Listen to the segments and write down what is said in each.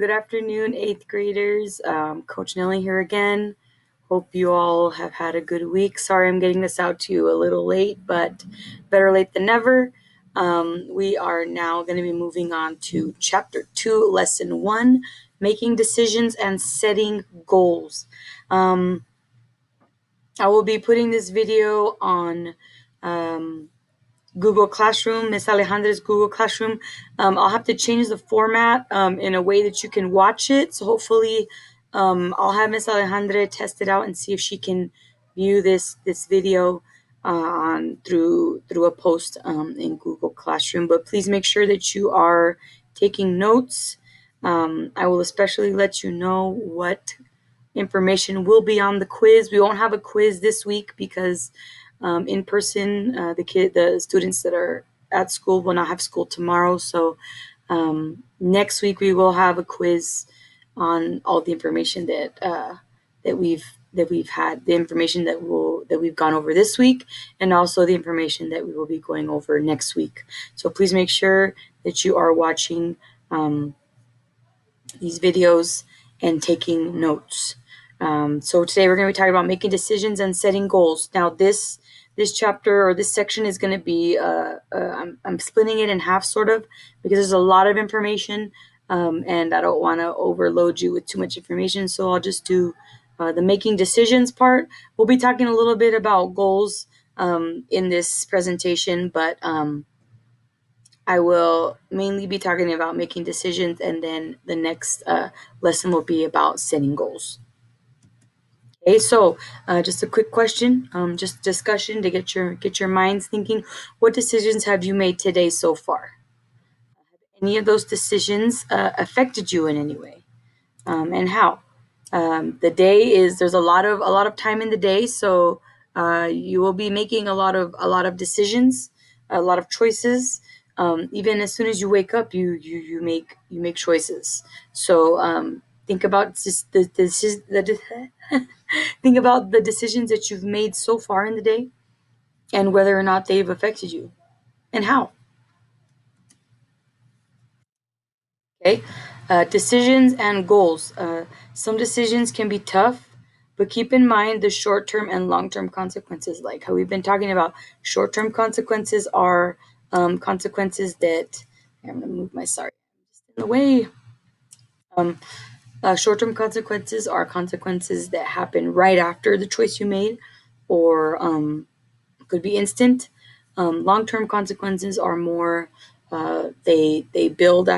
Good afternoon, 8th graders. Coach Nelly here again. Hope you all have had a good week. Sorry I'm getting this out to you a little late, but better late than never. We are now going to be moving on to Chapter 2, Lesson 1, Making Decisions and Setting Goals. I will be putting this video on Google Classroom, Miss Alejandra's Google Classroom. I'll have to change the format in a way that you can watch it. So hopefully I'll have Miss Alejandra test it out and see if she can view this video through a post in Google Classroom. But please make sure that you are taking notes. I will especially let you know what information will be on the quiz. We won't have a quiz this week because in person, the students that are at school will not have school tomorrow. So next week we will have a quiz on all the information that we've had, the information that we've gone over this week, and also the information that we will be going over next week. So please make sure that you are watching these videos and taking notes. So today we're going to be talking about making decisions and setting goals. Now this chapter or this section is going to be I'm splitting it in half sort of because there's a lot of information and I don't want to overload you with too much information. So I'll just do the making decisions part. We'll be talking a little bit about goals in this presentation, but I will mainly be talking about making decisions, and then the next lesson will be about setting goals. Okay, so just a quick question, just discussion to get your minds thinking. What decisions have you made today so far? Have any of those decisions affected you in any way, and how? The day there's a lot of time in the day, so you will be making a lot of decisions, a lot of choices. Even as soon as you wake up, you make choices. So think about think about the decisions that you've made so far in the day, and whether or not they've affected you, and how. Okay, decisions and goals. Some decisions can be tough, but keep in mind the short-term and long-term consequences. Like how we've been talking about, short-term consequences are consequences that I'm going to move my just in the way. Short-term consequences are consequences that happen right after the choice you made, or could be instant. Long-term consequences are more they build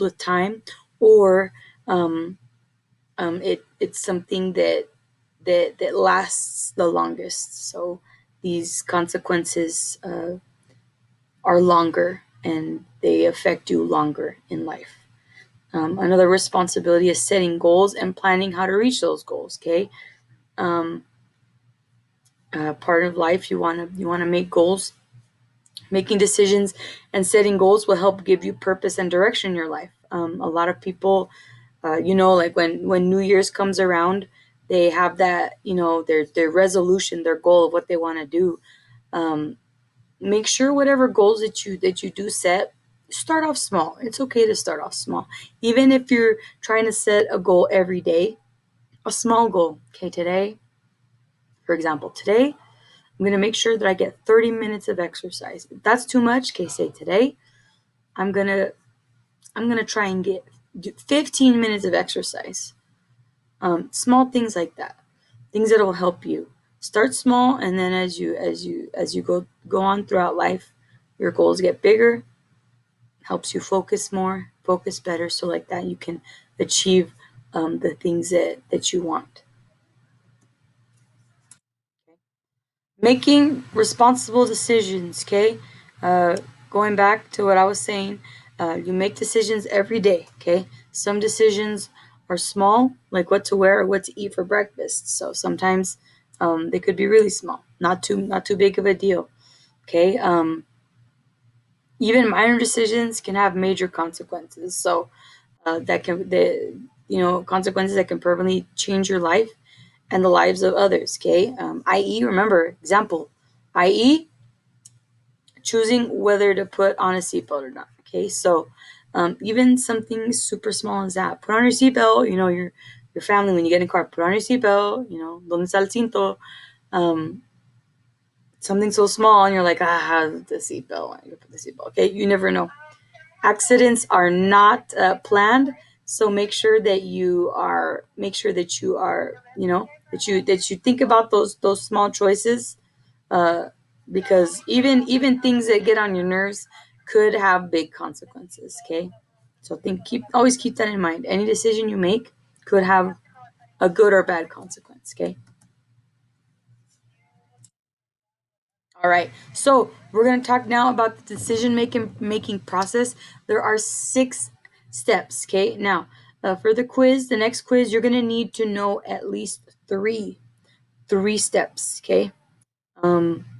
with time, or it's something that lasts the longest. So these consequences are longer and they affect you longer in life. Another responsibility is setting goals and planning how to reach those goals. Okay, part of life, you want to make goals. Making decisions and setting goals will help give you purpose and direction in your life. A lot of people, like when New Year's comes around, they have that, their resolution, their goal of what they want to do. Make sure whatever goals that you do set, start off small. It's okay to start off small, even if you're trying to set a goal every day. A small goal. Okay, today, for example, today I'm going to make sure that I get 30 minutes of exercise. If that's too much, okay, say today I'm going to try and do 15 minutes of exercise. Small things like that. Things that will help you. Start small, and then as you go on throughout life, your goals get bigger, helps you focus more, focus better, so like that you can achieve the things that you want. Making responsible decisions, okay? Going back to what I was saying, you make decisions every day, okay? Some decisions are small, like what to wear or what to eat for breakfast. So sometimes they could be really small, not too big of a deal, okay? Even minor decisions can have major consequences. So consequences that can permanently change your life and the lives of others. Okay, i.e., remember, example, i.e., choosing whether to put on a seatbelt or not. Okay, so Even something super small as that. Put on your seatbelt. Your family, when you get in a car, put on your seatbelt. Donde está el cinto? Something so small, and you're like, the seatbelt. I need to put the seatbelt. Okay, you never know. Accidents are not planned, so make sure that you are. That you think about those small choices, uh, because even things that get on your nerves could have big consequences. Okay, so always keep that in mind. Any decision you make could have a good or bad consequence. Okay. All right. So we're going to talk now about the decision making process. There are 6 steps. Okay. Now, for the next quiz, you're going to need to know at least three steps. Okay.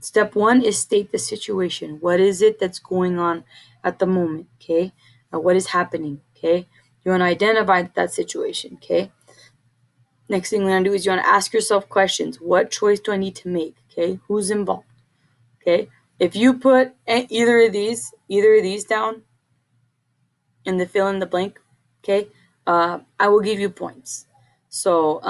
Step 1 is state the situation. What is it that's going on at the moment? Okay. What is happening? Okay. You want to identify that situation. Okay. Next thing you want to do is you want to ask yourself questions. What choice do I need to make? Okay. Who's involved? Okay. If you put either of these down in the fill in the blank, okay, I will give you points. So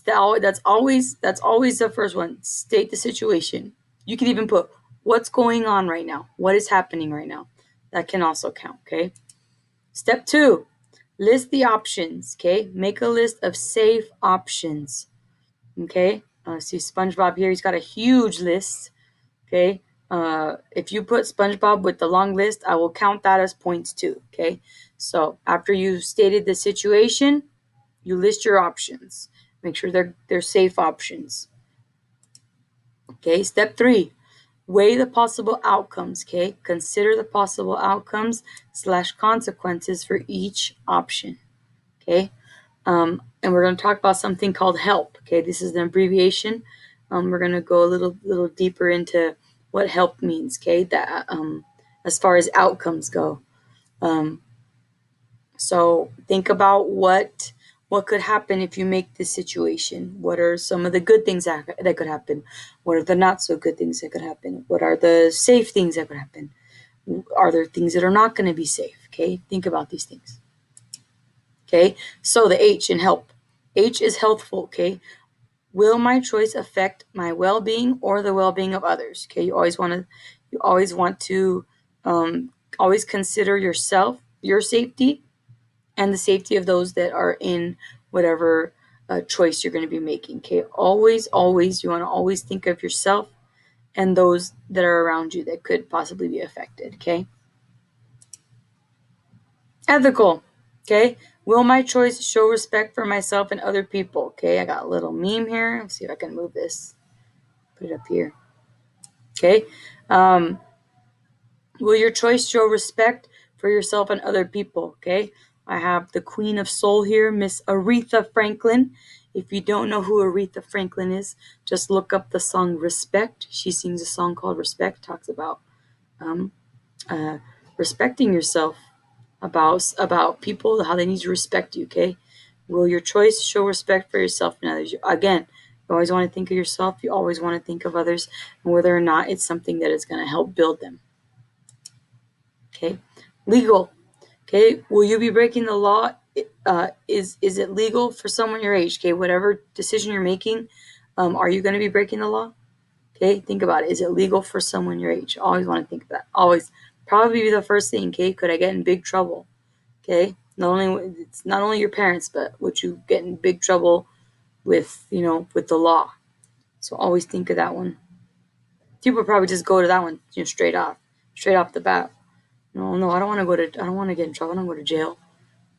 that's always the first one. State the situation. You can even put what's going on right now. What is happening right now? That can also count. Okay. Step 2, list the options. Okay. Make a list of safe options. Okay. See SpongeBob here. He's got a huge list. Okay. If you put SpongeBob with the long list, I will count that as points too. Okay. So after you've stated the situation, you list your options. Make sure they're safe options. Okay. Step 3, weigh the possible outcomes. Okay. Consider the possible outcomes / consequences for each option. Okay. And we're going to talk about something called HELP. Okay. This is an abbreviation. We're going to go a little deeper into what HELP means. Okay. That as far as outcomes go. So think about what could happen if you make this situation. What are some of the good things that could happen? What are the not so good things that could happen? What are the safe things that could happen? Are there things that are not going to be safe? Okay. Think about these things. Okay. So the H in HELP. H is healthful. Okay. Will my choice affect my well-being or the well-being of others? Okay, you always want to always consider yourself, your safety, and the safety of those that are in whatever choice you're going to be making. Okay, always, you want to always think of yourself and those that are around you that could possibly be affected. Okay, ethical. Okay, will my choice show respect for myself and other people? Okay, I got a little meme here. Let's see if I can move this. Put it up here. Okay. Um, will your choice show respect for yourself and other people? Okay. I have the Queen of Soul here, Miss Aretha Franklin. If you don't know who Aretha Franklin is, just look up the song Respect. She sings a song called Respect, talks about um, uh, respecting yourself, about people, how they need to respect you. Okay. Will your choice show respect for yourself and others? Again, you always want to think of yourself. You always want to think of others, and whether or not it's something that is going to help build them. Okay. Legal. Okay. Will you be breaking the law? Is it legal for someone your age? Okay. Whatever decision you're making, are you going to be breaking the law? Okay. Think about it. Is it legal for someone your age? Always want to think of that. Always. Probably be the first thing. Okay. Could I get in big trouble? Okay. It's not only your parents, but would you get in big trouble with with the law? So always think of that one. People probably just go to that one, straight off the bat. No, I don't want to I don't want to get in trouble. I don't want to go to jail.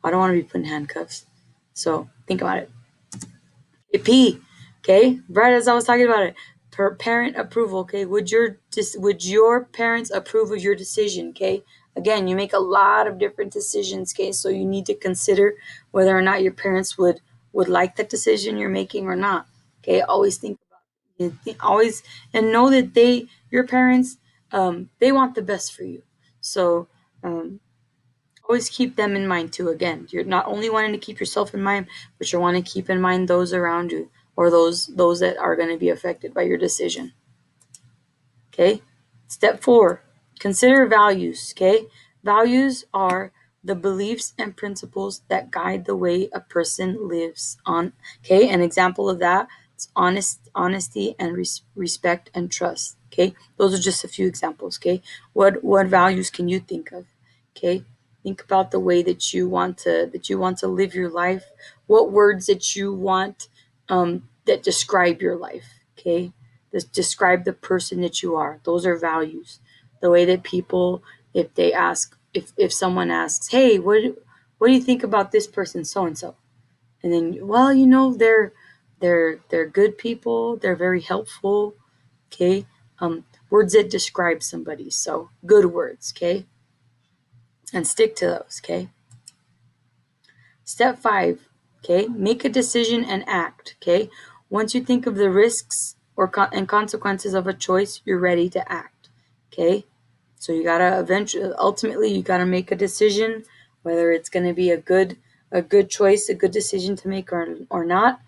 I don't want to be put in handcuffs. So think about it. P, okay, right as I was talking about it, parent approval. Okay, would your parents approve of your decision? Okay, again, you make a lot of different decisions. Okay, so you need to consider whether or not your parents would like that decision you're making or not. Okay, always think about it. Always, and know that your parents, they want the best for you. So always keep them in mind too. Again, you're not only wanting to keep yourself in mind, but you want to keep in mind those around you, or those that are going to be affected by your decision. Okay. Step 4, consider values. Okay. Values are the beliefs and principles that guide the way a person lives on. Okay, an example of that is honesty and respect and trust. Okay, those are just a few examples. Okay, what values can you think of? Okay, think about the way that you want to live your life. What words that you want that describe your life. Okay, that describe the person that you are. Those are values. The way that people, if they ask, if someone asks, hey, what do you think about this person, so and so? And then, well, they're good people. They're very helpful. Okay, words that describe somebody. So good words. Okay, and stick to those. Okay. Step 5. Okay, make a decision and act. Okay, once you think of the risks and consequences of a choice, you're ready to act. Okay, so you gotta ultimately you gotta make a decision, whether it's gonna be a good choice, a good decision to make or not.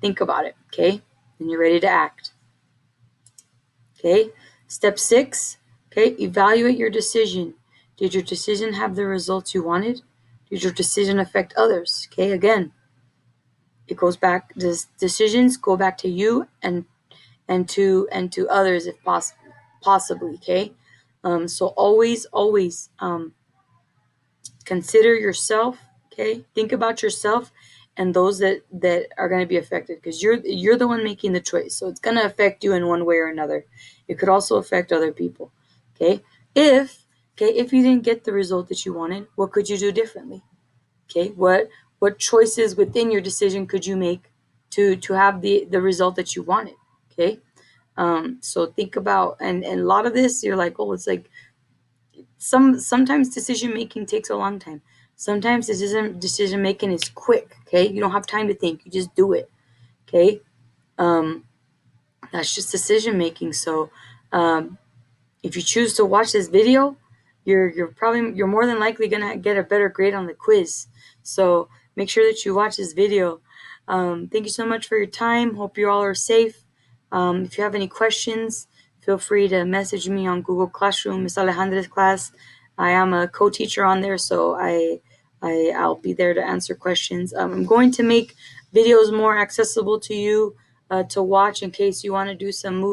Think about it. Okay, and you're ready to act. Okay, step 6. Okay, evaluate your decision. Did your decision have the results you wanted? Did your decision affect others? Okay, again, it goes back. Decisions go back to you and to others if possibly. Okay, so always consider yourself. Okay, think about yourself and those that are going to be affected, because you're the one making the choice, so it's going to affect you in one way or another. It could also affect other people. Okay, if if you didn't get the result that you wanted, what could you do differently? Okay, what choices within your decision could you make to have the result that you wanted? Okay, so think about, and a lot of this you're like, oh, it's like sometimes decision making takes a long time. Sometimes decision making is quick. Okay, you don't have time to think, you just do it. Okay, um, that's just decision making. So um, if you choose to watch this video, you're more than likely gonna get a better grade on the quiz. So make sure that you watch this video. Thank you so much for your time. Hope you all are safe. If you have any questions, feel free to message me on Google Classroom, Miss Alejandra's class. I am a co-teacher on there, so I'll be there to answer questions. I'm going to make videos more accessible to you to watch in case you want to do some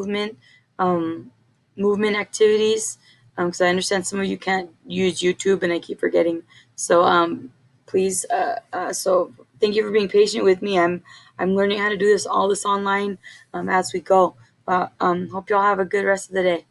um, movement activities, because I understand some of you can't use YouTube, and I keep forgetting. So please, so thank you for being patient with me. I'm learning how to do all this online as we go. Hope y'all have a good rest of the day.